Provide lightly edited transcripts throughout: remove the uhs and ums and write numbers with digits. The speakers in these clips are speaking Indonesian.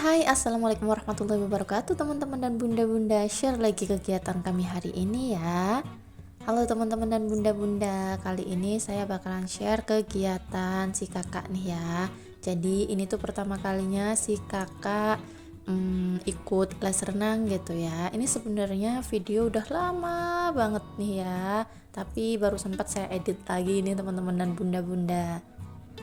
Hai, assalamualaikum warahmatullahi wabarakatuh teman-teman dan bunda-bunda. Share lagi kegiatan kami hari ini ya. Halo teman-teman dan bunda-bunda, kali ini saya bakalan share kegiatan si kakak nih ya. Jadi ini tuh pertama kalinya si kakak ikut les renang gitu ya. Ini sebenarnya video udah lama banget nih ya, tapi baru sempat saya edit lagi nih teman-teman dan bunda-bunda.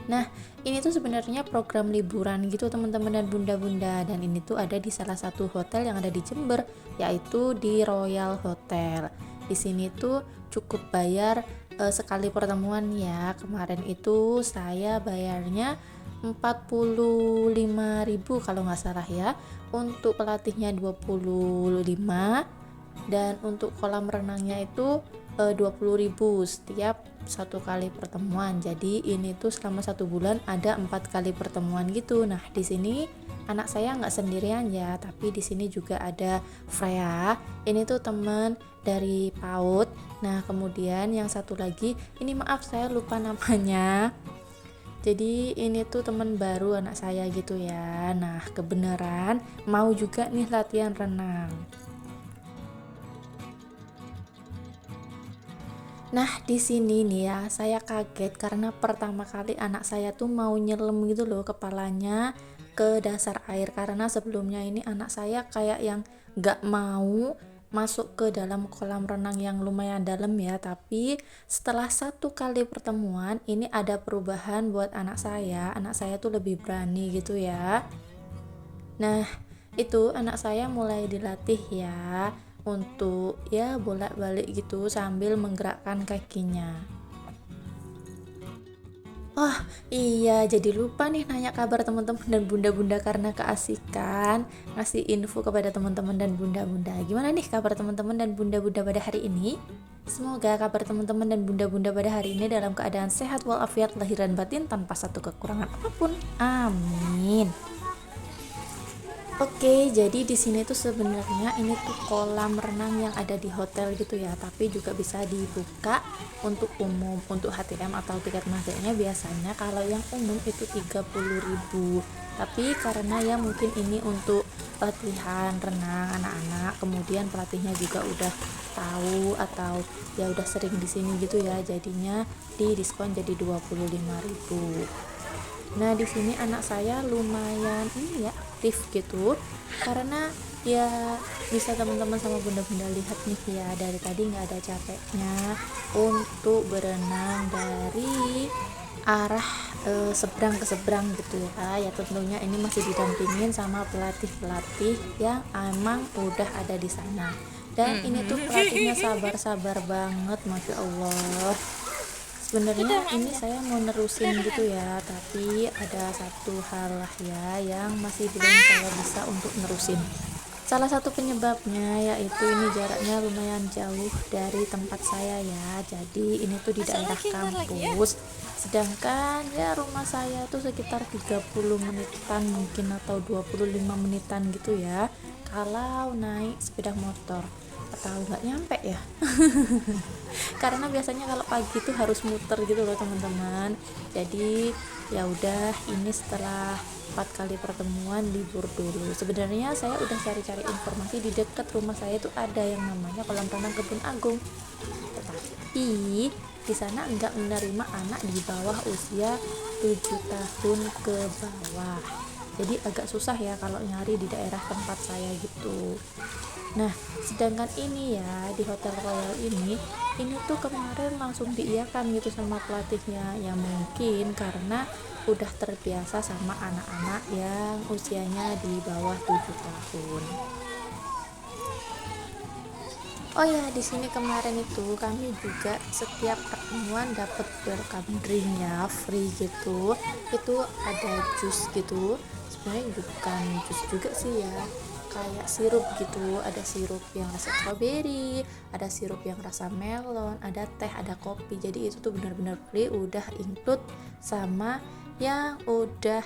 Nah, ini tuh sebenarnya program liburan gitu teman-teman dan bunda-bunda, dan ini tuh ada di salah satu hotel yang ada di Jember, yaitu di Royal Hotel. Di sini tuh cukup bayar sekali pertemuan ya. Kemarin itu saya bayarnya 45.000 kalau nggak salah ya. Untuk pelatihnya 25, dan untuk kolam renangnya itu 20.000 setiap satu kali pertemuan. Jadi ini tuh selama 1 bulan ada 4 kali pertemuan gitu. Nah di sini anak saya nggak sendirian ya, tapi di sini juga ada Freya. Ini tuh teman dari PAUD. Nah kemudian yang satu lagi, ini maaf saya lupa namanya. Jadi ini tuh teman baru anak saya gitu ya. Nah kebenaran mau juga nih latihan renang. Nah, di sini nih ya, saya kaget karena pertama kali anak saya tuh mau nyelam gitu loh kepalanya ke dasar air, karena sebelumnya ini anak saya kayak yang nggak mau masuk ke dalam kolam renang yang lumayan dalam ya, tapi setelah 1 kali pertemuan ini ada perubahan buat anak saya tuh lebih berani gitu ya. Nah, itu anak saya mulai dilatih ya untuk ya bolak-balik gitu sambil menggerakkan kakinya. Oh iya, jadi lupa nih nanya kabar teman-teman dan bunda-bunda karena keasikan ngasih info kepada teman-teman dan bunda-bunda. Gimana nih kabar teman-teman dan bunda-bunda pada hari ini? Semoga kabar teman-teman dan bunda-bunda pada hari ini dalam keadaan sehat walafiat lahir dan batin tanpa satu kekurangan apapun. Amin. Oke, jadi di sini tuh sebenarnya ini tuh kolam renang yang ada di hotel gitu ya, tapi juga bisa dibuka untuk umum, untuk HTM atau tiket masuknya biasanya kalau yang umum itu 30.000. Tapi karena ya mungkin ini untuk latihan renang anak-anak, kemudian pelatihnya juga udah tahu atau ya udah sering di sini gitu ya, jadinya di diskon jadi 25.000. Nah, di sini anak saya lumayan ini ya aktif gitu. Karena ya bisa teman-teman sama bunda-bunda lihat nih ya, dari tadi nggak ada capeknya untuk berenang dari arah seberang ke seberang gitu ya. Ya tentunya ini masih didampingin sama pelatih-pelatih yang emang udah ada di sana. Dan ini tuh pelatihnya sabar-sabar banget, Masya Allah. Sebenarnya ini saya mau nerusin gitu ya, tapi ada satu hal lah ya yang masih belum saya bisa untuk nerusin. Salah satu penyebabnya yaitu ini jaraknya lumayan jauh dari tempat saya ya. Jadi ini tuh di daerah kampus. Sedangkan ya rumah saya tuh sekitar 30 menitan mungkin atau 25 menitan gitu ya. Kalau naik sepeda motor, atau nggak nyampe ya. Karena biasanya kalau pagi tuh harus muter gitu loh teman-teman. Jadi ya udah, ini setelah 4 kali pertemuan libur dulu. Sebenarnya saya udah cari-cari informasi, di dekat rumah saya itu ada yang namanya kolam renang Kebun Agung, tetapi di sana enggak menerima anak di bawah usia 7 tahun ke bawah. Jadi agak susah ya kalau nyari di daerah tempat saya gitu. Nah, sedangkan ini ya di Hotel Royal ini tuh kemarin langsung diiyakan gitu sama pelatihnya. Ya mungkin karena udah terbiasa sama anak-anak yang usianya di bawah 7 tahun. Oh ya, di sini kemarin itu kami juga setiap pertemuan dapat welcome drink ya, free gitu. Itu ada jus gitu. Sebenarnya bukan jus juga sih ya, kayak sirup gitu. Ada sirup yang rasa strawberry, ada sirup yang rasa melon, ada teh, ada kopi. Jadi itu tuh benar-benar free, udah include sama yang udah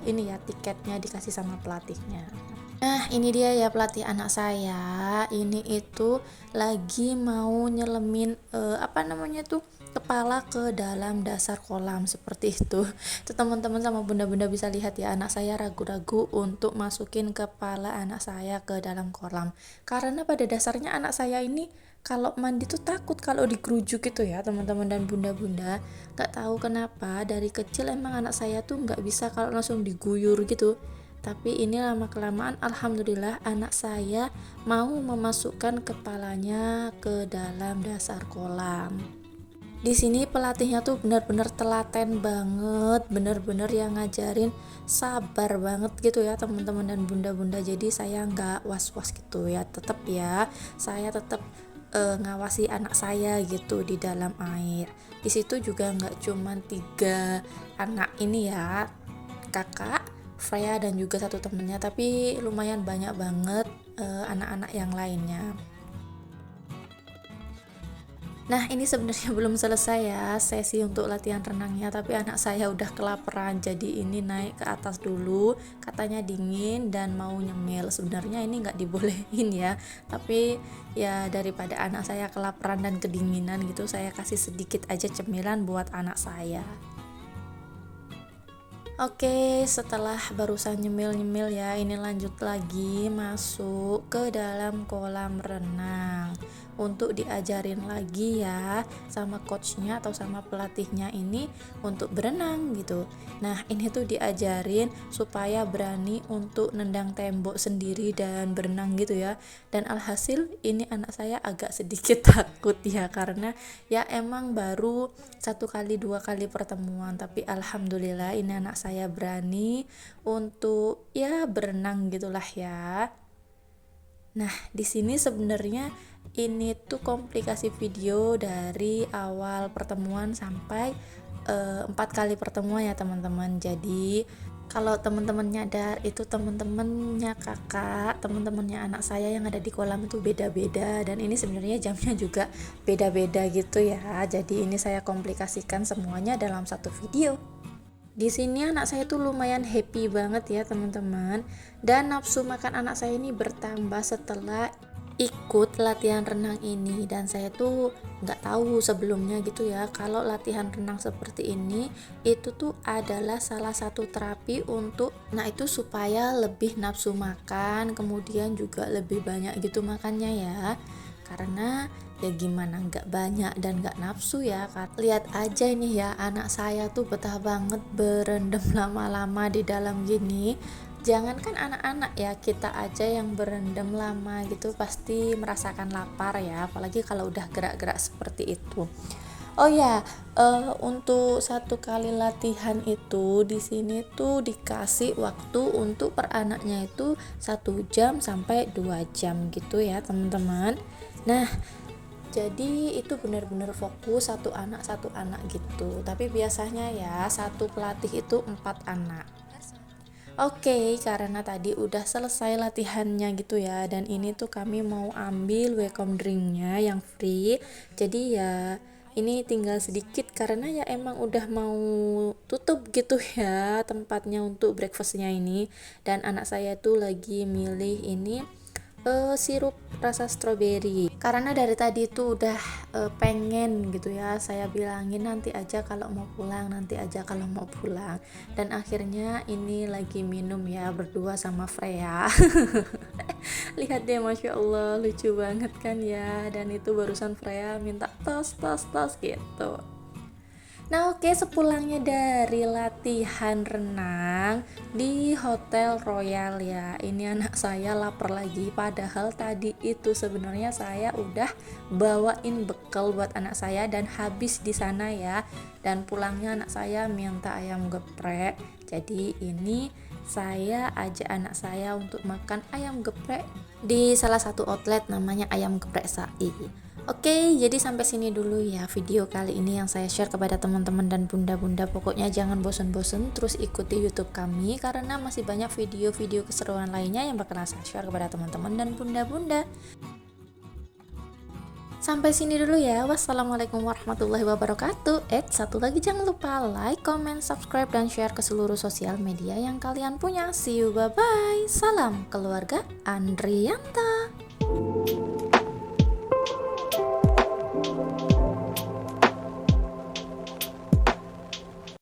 ini ya, tiketnya dikasih sama pelatihnya. Nah, ini dia ya pelatih anak saya. Ini itu lagi mau nyelemin apa namanya tuh? kepala ke dalam dasar kolam seperti itu. Itu teman-teman sama bunda-bunda bisa lihat ya, anak saya ragu-ragu untuk masukin kepala anak saya ke dalam kolam. Karena pada dasarnya anak saya ini kalau mandi tuh takut kalau digerujuk gitu ya teman-teman dan bunda-bunda. Gak tahu kenapa dari kecil emang anak saya tuh nggak bisa kalau langsung diguyur gitu. Tapi ini lama kelamaan alhamdulillah anak saya mau memasukkan kepalanya ke dalam dasar kolam. Di sini pelatihnya tuh benar-benar telaten banget, benar-benar yang ngajarin sabar banget gitu ya teman-teman dan bunda-bunda. Jadi saya nggak was-was gitu ya, tetap ya saya tetap ngawasi anak saya gitu di dalam air. Di situ juga nggak cuman 3 anak ini ya, kakak Freya dan juga satu temennya, tapi lumayan banyak banget anak-anak yang lainnya. Nah, ini sebenarnya belum selesai ya sesi untuk latihan renangnya, tapi anak saya udah kelaparan, jadi ini naik ke atas dulu, katanya dingin dan mau nyemil. Sebenarnya ini nggak dibolehin ya, tapi ya daripada anak saya kelaparan dan kedinginan gitu, saya kasih sedikit aja cemilan buat anak saya. Oke, setelah barusan nyemil-nyemil ya, ini lanjut lagi masuk ke dalam kolam renang untuk diajarin lagi ya sama coachnya atau sama pelatihnya ini untuk berenang gitu. Nah, ini tuh diajarin supaya berani untuk nendang tembok sendiri dan berenang gitu ya. Dan alhasil ini anak saya agak sedikit takut ya, karena ya emang baru 1 kali 2 kali pertemuan, tapi alhamdulillah ini anak saya berani untuk ya berenang gitulah ya. Nah, di sini sebenarnya ini tuh komplikasi video dari awal pertemuan sampai 4 kali pertemuan ya teman-teman. Jadi kalau teman-teman nyadar itu teman-temannya kakak, teman-temannya anak saya yang ada di kolam itu beda-beda, dan ini sebenarnya jamnya juga beda-beda gitu ya. Jadi ini saya komplikasikan semuanya dalam satu video. Di sini anak saya tuh lumayan happy banget ya teman-teman, dan nafsu makan anak saya ini bertambah setelah ikut latihan renang ini. Dan saya tuh nggak tahu sebelumnya gitu ya kalau latihan renang seperti ini itu tuh adalah salah satu terapi untuk itu supaya lebih nafsu makan, kemudian juga lebih banyak gitu makannya ya. Karena ya gimana nggak banyak dan nggak nafsu ya kan. Lihat aja ini ya, anak saya tuh betah banget berendam lama-lama di dalam gini. Jangankan anak-anak ya, kita aja yang berendam lama gitu pasti merasakan lapar ya, apalagi kalau udah gerak-gerak seperti itu. Oh ya, untuk 1 kali latihan itu di sini tuh dikasih waktu untuk per anaknya itu 1 jam sampai 2 jam gitu ya teman-teman. Nah, jadi itu benar-benar fokus satu anak gitu. Tapi biasanya ya satu pelatih itu 4 anak. Oke, karena tadi udah selesai latihannya gitu ya, dan ini tuh kami mau ambil welcome drinknya yang free. Jadi ya ini tinggal sedikit karena ya emang udah mau tutup gitu ya tempatnya untuk breakfastnya ini. Dan anak saya tuh lagi milih ini sirup rasa stroberi, karena dari tadi tuh udah pengen gitu ya, saya bilangin nanti aja kalau mau pulang, nanti aja kalau mau pulang. Dan akhirnya ini lagi minum ya berdua sama Freya. Lihat deh, Masya Allah lucu banget kan ya. Dan itu barusan Freya minta tos gitu. Nah oke, sepulangnya dari latihan renang di Hotel Royal ya, ini anak saya lapar lagi, padahal tadi itu sebenarnya saya udah bawain bekal buat anak saya dan habis di sana ya. Dan pulangnya anak saya minta ayam geprek, jadi ini saya ajak anak saya untuk makan ayam geprek di salah satu outlet namanya Ayam Geprek Sai. Oke, jadi sampai sini dulu ya video kali ini yang saya share kepada teman-teman dan bunda-bunda. Pokoknya jangan bosen-bosen, terus ikuti YouTube kami karena masih banyak video-video keseruan lainnya yang bakal saya share kepada teman-teman dan bunda-bunda. Sampai sini dulu ya. Wassalamualaikum warahmatullahi wabarakatuh. Satu lagi jangan lupa like, comment, subscribe, dan share ke seluruh sosial media yang kalian punya. See you, bye-bye. Salam keluarga Andrianta.